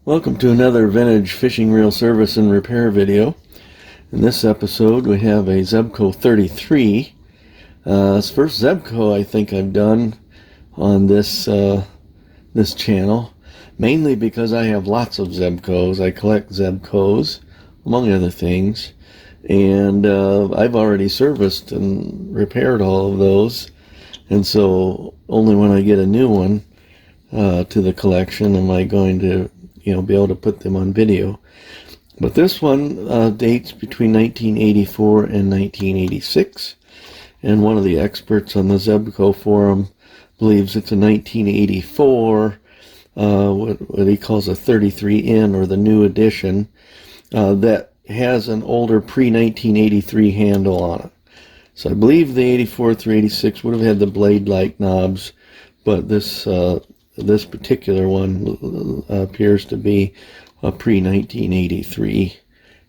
Welcome to another vintage fishing reel service and repair video. In this episode we have a Zebco 33. It's the first Zebco I think I've done on this channel, mainly because I have lots of Zebcos. I collect Zebcos, among other things, and I've already serviced and repaired all of those, and so only when I get a new one to the collection am I going to be able to put them on video. But this one dates between 1984 and 1986, and one of the experts on the Zebco forum believes it's a 1984, what he calls a 33N, or the new edition, that has an older pre-1983 handle on it. So I believe the 84 through 86 would have had the blade-like knobs, but this particular one appears to be a pre-1983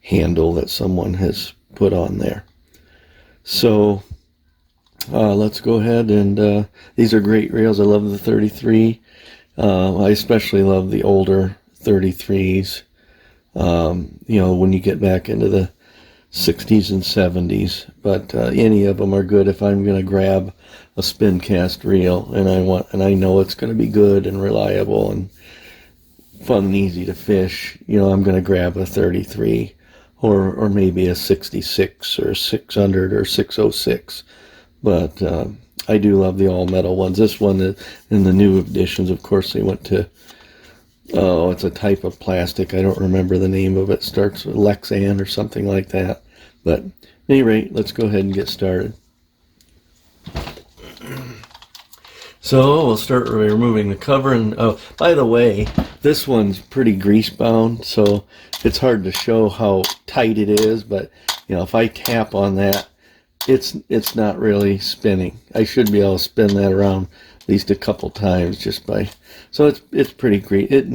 handle that someone has put on there. So let's go ahead, and these are great reels. I love the 33. I especially love the older 33s. When you get back into the 60s and 70s, but any of them are good if I'm going to grab a Spincast reel and I know it's going to be good and reliable and fun and easy to fish. I'm going to grab a 33 or maybe a 66 or 600 or 606, but I do love the all metal ones. This one in the new editions, of course, they went to it's a type of plastic. I don't remember the name of it. Starts with Lexan or something like that. But at any rate, let's go ahead and get started. So we'll start by removing the cover. And by the way, this one's pretty grease bound, so it's hard to show how tight it is. But if I tap on that, it's not really spinning. I should be able to spin that around at least a couple times just by. So it's pretty great. It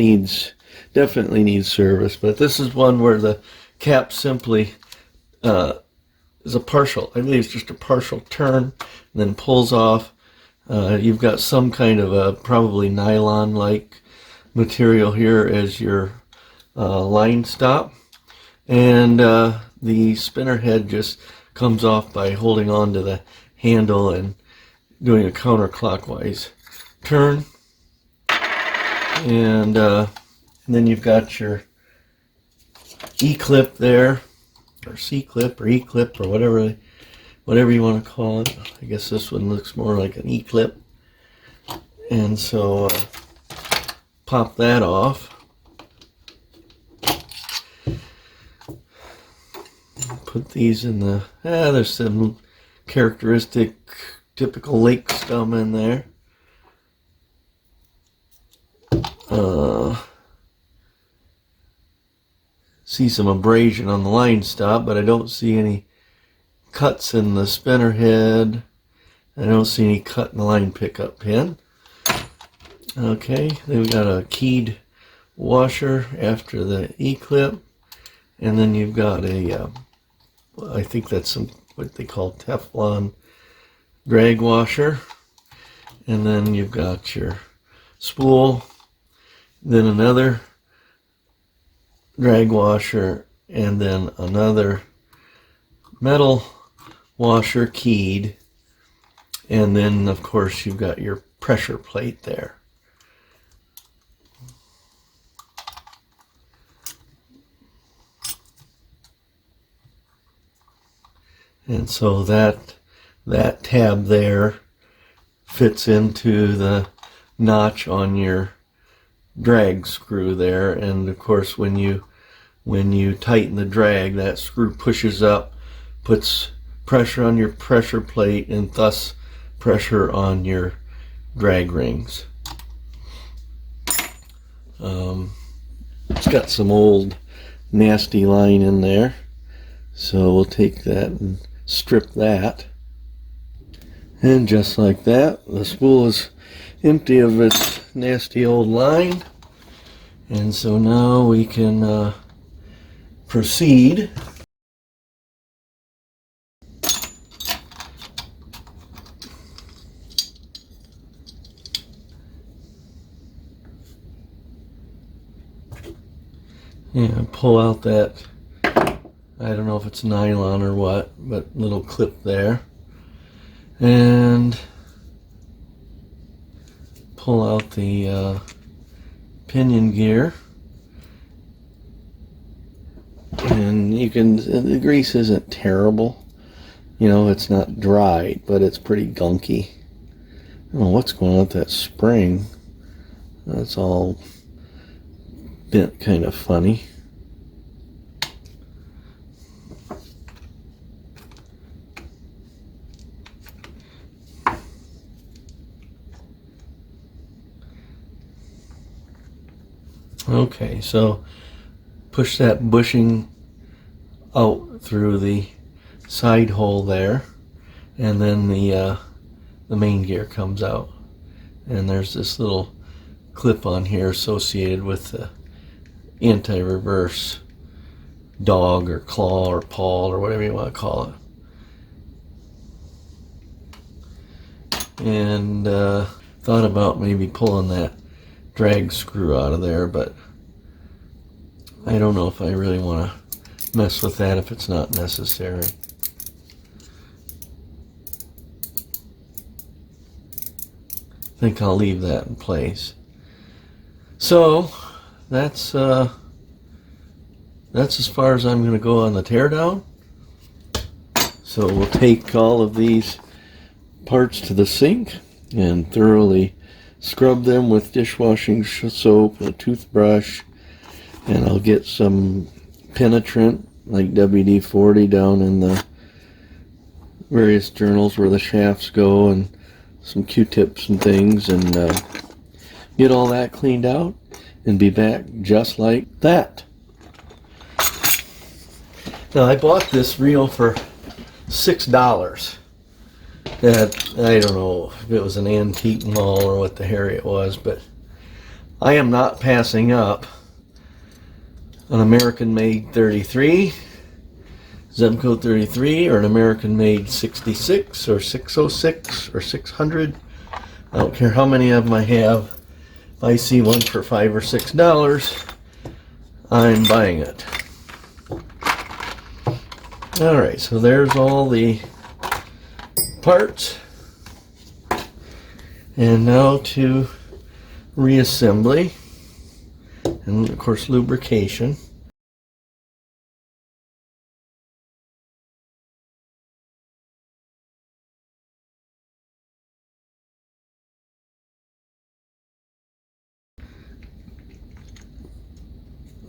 definitely needs service. But this is one where the cap simply is a partial. I believe it's just a partial turn, and then pulls off. You've got some kind of a probably nylon-like material here as your line stop, and the spinner head just comes off by holding on to the handle and doing a counterclockwise turn, and then you've got your E-clip there, or C-clip or E-clip, or whatever you want to call it. I guess this one looks more like an E-clip. And so pop that off. Put these in the, there's some characteristic typical lake scum in there. See some abrasion on the line stop, but I don't see any cuts in the spinner head. I don't see any cut in the line pickup pin. Okay, then we got a keyed washer after the E-clip, and then you've got a I think that's what they call Teflon drag washer, and then you've got your spool, then another drag washer, and then another metal washer keyed, and then of course you've got your pressure plate there. And so that tab there fits into the notch on your drag screw there, and of course when you tighten the drag, that screw pushes up, puts pressure on your pressure plate, and thus pressure on your drag rings. It's got some old nasty line in there, so we'll take that and strip that. And just like that, the spool is empty of its nasty old line, and so now we can proceed. And pull out that, I don't know if it's nylon or what, but little clip there. And pull out the pinion gear. And you can, the grease isn't terrible. You know, it's not dried, but it's pretty gunky. I don't know what's going on with that spring. That's all bent kind of funny. Okay, so push that bushing out through the side hole there, and then the main gear comes out. And there's this little clip on here associated with the anti-reverse dog or claw or pawl or whatever you want to call it. And thought about maybe pulling that drag screw out of there, but I don't know if I really want to mess with that if it's not necessary. I think I'll leave that in place. So that's as far as I'm going to go on the teardown. So we'll take all of these parts to the sink and thoroughly scrub them with dishwashing soap, a toothbrush, and I'll get some penetrant like WD-40 down in the various journals where the shafts go, and some Q-tips and things, and get all that cleaned out and be back just like that. Now, I bought this reel for $6. That, I don't know if it was an antique mall or what the hell it was, but I am not passing up an American-made 33, Zebco 33, or an American-made 66, or 606, or 600. I don't care how many of them I have. If I see one for $5 or $6, I'm buying it. Alright, so there's all the parts. And now to reassembly. And of course, lubrication.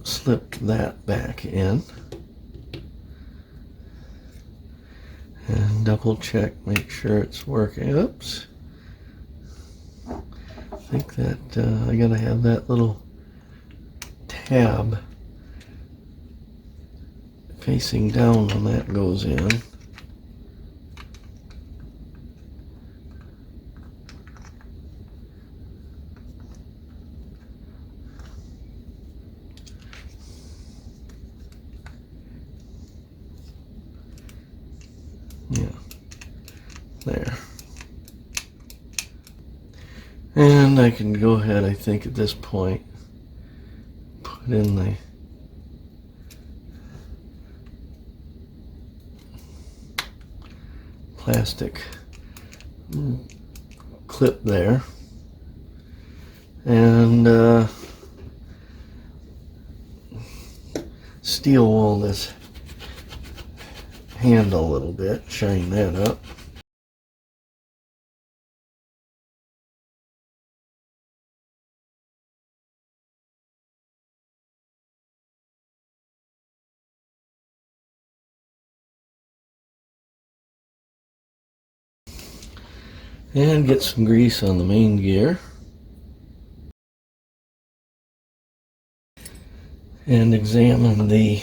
Slip that back in. And double check, make sure it's working. Oops. I think that I gotta have that little tab facing down when that goes in. Yeah, there. And I can go ahead, I think, at this point, put in the plastic clip there, and steel wool this handle a little bit, shine that up. And get some grease on the main gear. And examine the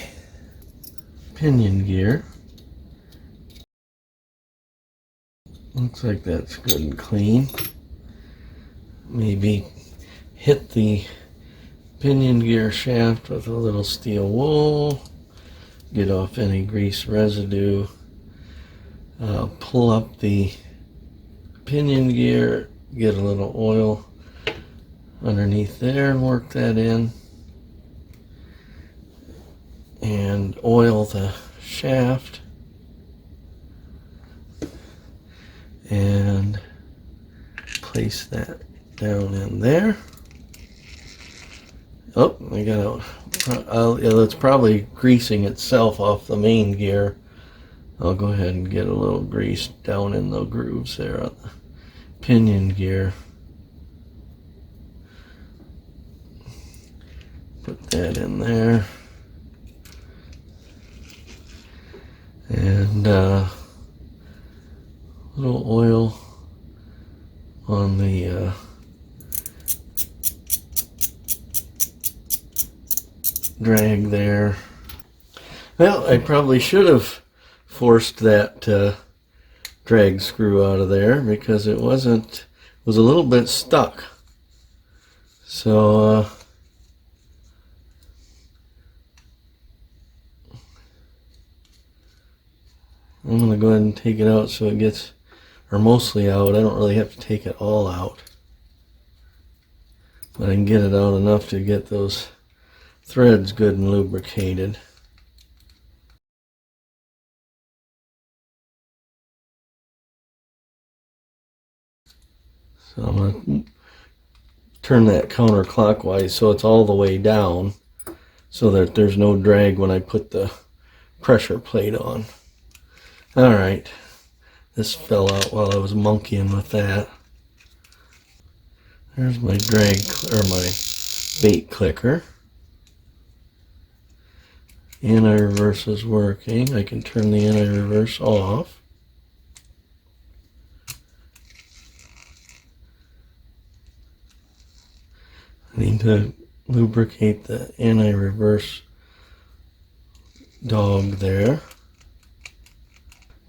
pinion gear. Looks like that's good and clean. Maybe hit the pinion gear shaft with a little steel wool. Get off any grease residue. Pull up the pinion gear, get a little oil underneath there and work that in. and oil the shaft and place that down in there. Oh, I got it's probably greasing itself off the main gear. I'll go ahead and get a little grease down in the grooves there on the pinion gear. Put that in there. And a little oil on the drag there. Well, I probably should have forced that drag screw out of there because it was a little bit stuck. So I'm going to go ahead and take it out so it gets, or mostly out. I don't really have to take it all out, but I can get it out enough to get those threads good and lubricated. So I'm going to turn that counterclockwise so it's all the way down so that there's no drag when I put the pressure plate on. Alright, this fell out while I was monkeying with that. There's my drag, or my bait clicker. Anti-reverse is working. I can turn the anti-reverse off. I need to lubricate the anti-reverse dog there.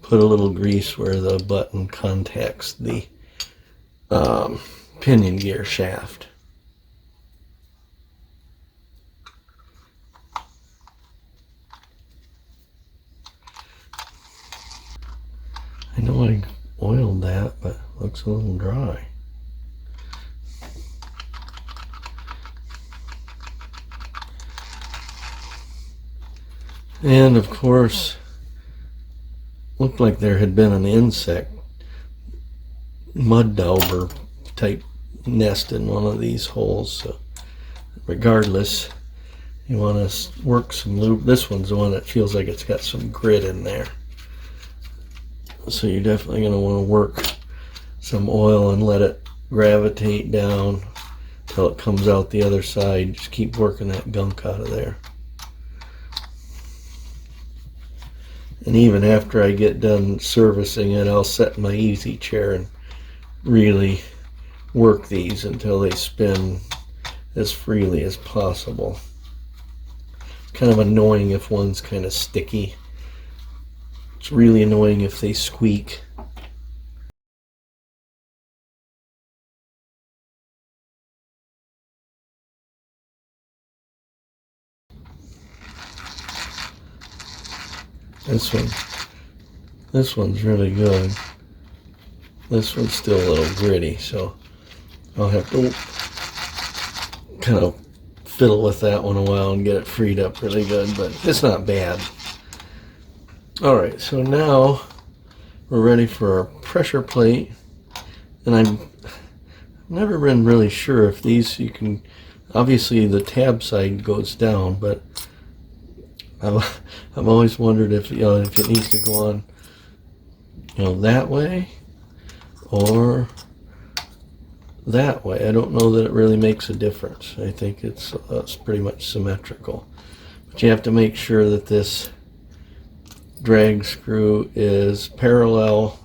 Put a little grease where the button contacts the pinion gear shaft. I know I oiled that, but it looks a little dry. And of course, looked like there had been an insect, mud dauber type nest in one of these holes. So regardless, you want to work some lube. This one's the one that feels like it's got some grit in there. So you're definitely going to want to work some oil and let it gravitate down till it comes out the other side. Just keep working that gunk out of there. And even after I get done servicing it, I'll set my easy chair and really work these until they spin as freely as possible. Kind of annoying if one's kind of sticky. It's really annoying if they squeak. This one's really good. This one's still a little gritty, so I'll have to kind of fiddle with that one a while and get it freed up really good, but it's not bad. Alright, so now we're ready for our pressure plate, and I've never been really sure if these you can, obviously the tab side goes down, but I've always wondered if if it needs to go on that way or that way. I don't know that it really makes a difference. I think it's pretty much symmetrical, but you have to make sure that this drag screw is parallel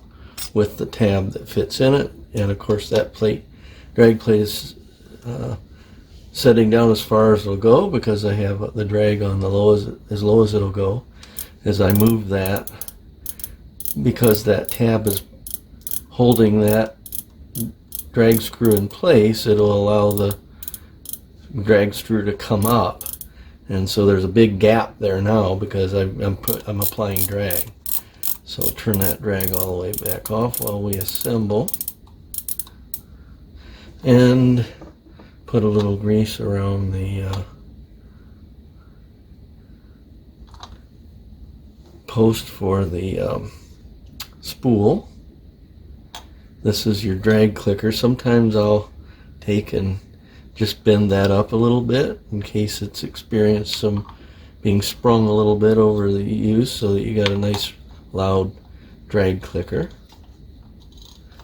with the tab that fits in it, and of course that drag plate is setting down as far as it'll go because I have the drag on as low as it'll go. As I move that, because that tab is holding that drag screw in place, it'll allow the drag screw to come up, and so there's a big gap there now because I'm applying drag. So I'll turn that drag all the way back off while we assemble, and put a little grease around the post for the spool. This is your drag clicker. Sometimes I'll take and just bend that up a little bit in case it's experienced some being sprung a little bit over the use, so that you got a nice loud drag clicker.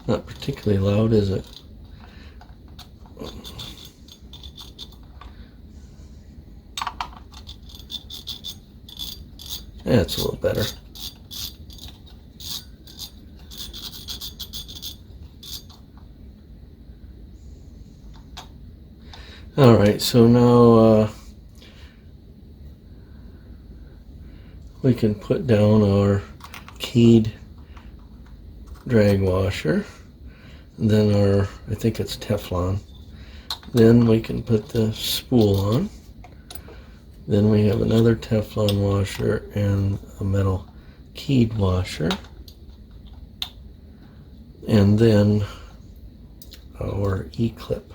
Not particularly loud, is it? That's a little better. Alright, so now we can put down our keyed drag washer, and then our, I think it's Teflon. Then we can put the spool on. Then we have another Teflon washer and a metal keyed washer. And then our E-clip.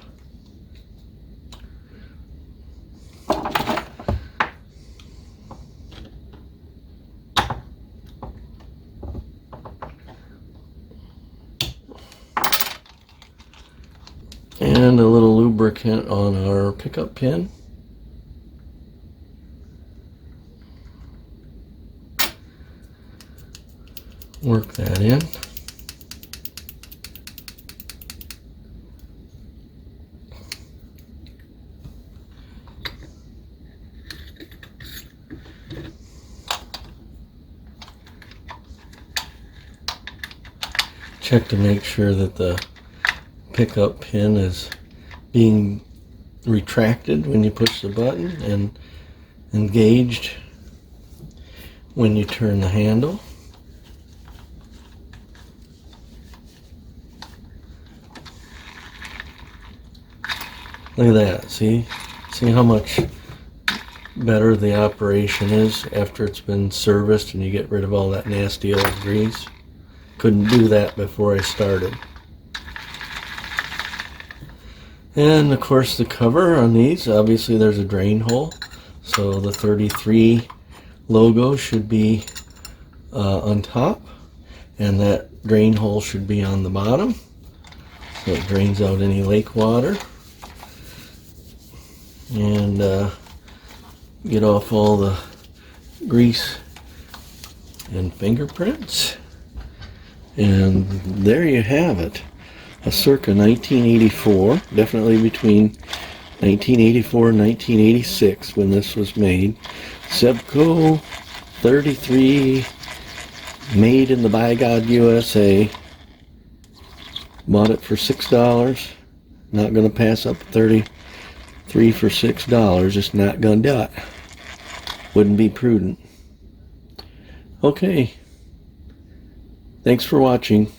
And a little lubricant on our pickup pin. Work that in. Check to make sure that the pickup pin is being retracted when you push the button and engaged when you turn the handle. Look at that. See how much better the operation is after it's been serviced and you get rid of all that nasty old grease. Couldn't do that before I started. And of course the cover on these, obviously there's a drain hole, so the 33 logo should be on top, and that drain hole should be on the bottom, so it drains out any lake water. And get off all the grease and fingerprints. And there you have it. A circa 1984, definitely between 1984 and 1986 when this was made. Zebco 33, made in the by God USA. Bought it for $6. Not going to pass up 33 for $6. Just not going to do it. Wouldn't be prudent. Okay. Thanks for watching.